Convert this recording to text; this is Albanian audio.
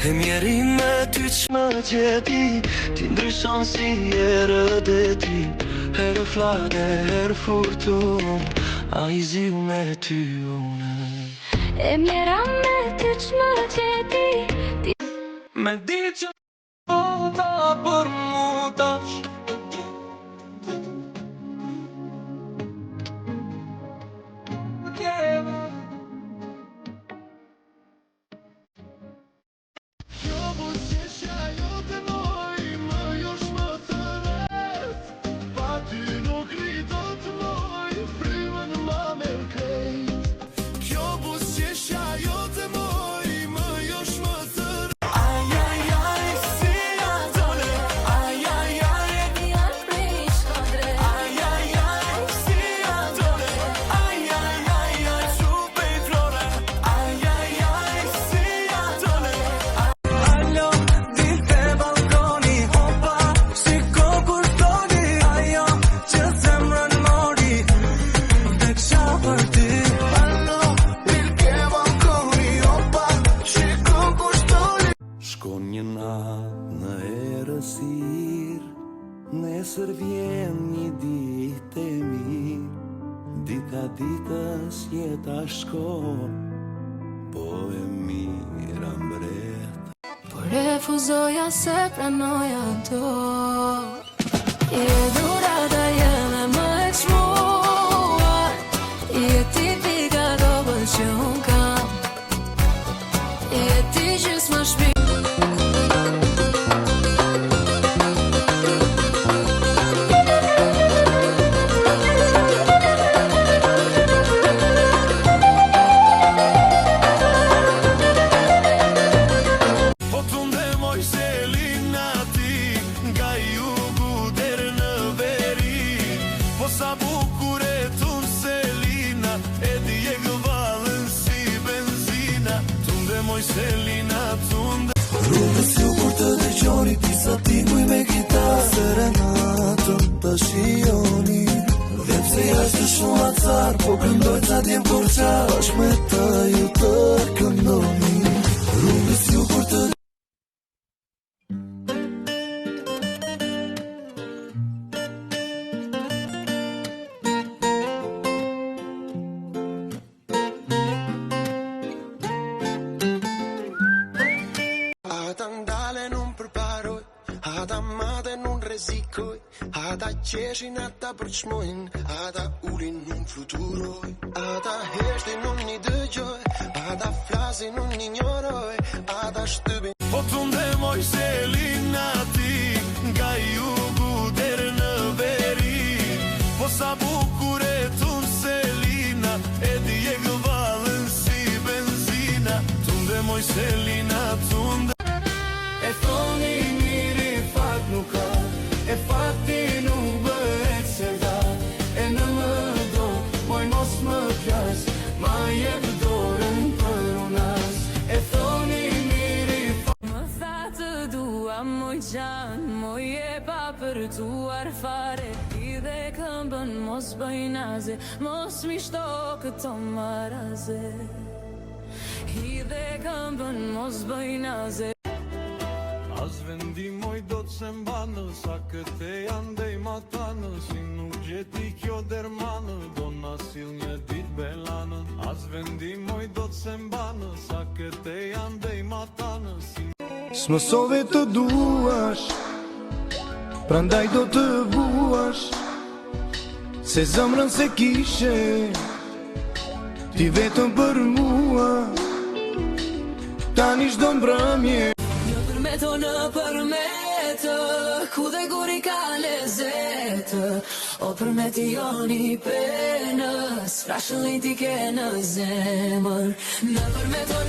E mjeri me ty që më gjeti, ti ndryshon si erët e ti. Herë flake, herë furtun, a i ziu me ty unë. E mjera me ty që më gjeti, me di që ta për mu tash. Shkon një natë në erësir, nesër vjen një ditë e mirë. Dita ditës jeta shkon, po e mira mbret. po refuzoja se pranoja do. Je durata jeme më e çmuar, je tipika dobët që unë kam, je ti gjysma shpi. Sa bukure t'unë Selina, e di e gëvallën si benzina. Tunde moj Selina, tunde. Rrugës ju kur të dëgjoni, disa tinguj me gitarë. Serenatën të shioni, dhe pse jashtë shumë acar, po këndoj ca djem kur qa, bash me ta ju të këndoni. Rrugës ju kur të ata mate nun rezikoj, ata qeshin, ata përçmojnë, ata ulin nun fluturoj, ata heshtin nun një dëgjoj, ata flasin nun një njëroj, ata shtypin. Po tunde moj Selina ti, nga jugu deri në veri, po sa bukure t'unë Selina, e di e gëvallën si benzina. Tunde moj Selina, tunde. E thoni miri fat nuk ka, e fati nuk bëhet se da, e në më do, moj mos më pjas, ma jep dorën për unas. E thoni miri fat. Më tha të dua moj gjan, moj e pa për tuar fare, i dhe këmbën mos bëj naze, mos mi shto këto maraze, i dhe këmbën mos bëj naze. As vendimoj do të se mbanë, sa këte janë dej matanë, si nuk gjeti kjo dermanë, do nasil një dit belanë. As vendimoj do të se mbanë, sa këte janë dej matanë, si s'mësove të duash, prandaj do të vuash, se zëmrën se kishe, ti vetëm për mua, tani çdo mbrëmje. Në përmetë, ku dhe guri ka lezetë, o përmeti joni penës, frashëllin ti ke në zemër. Në përmetë,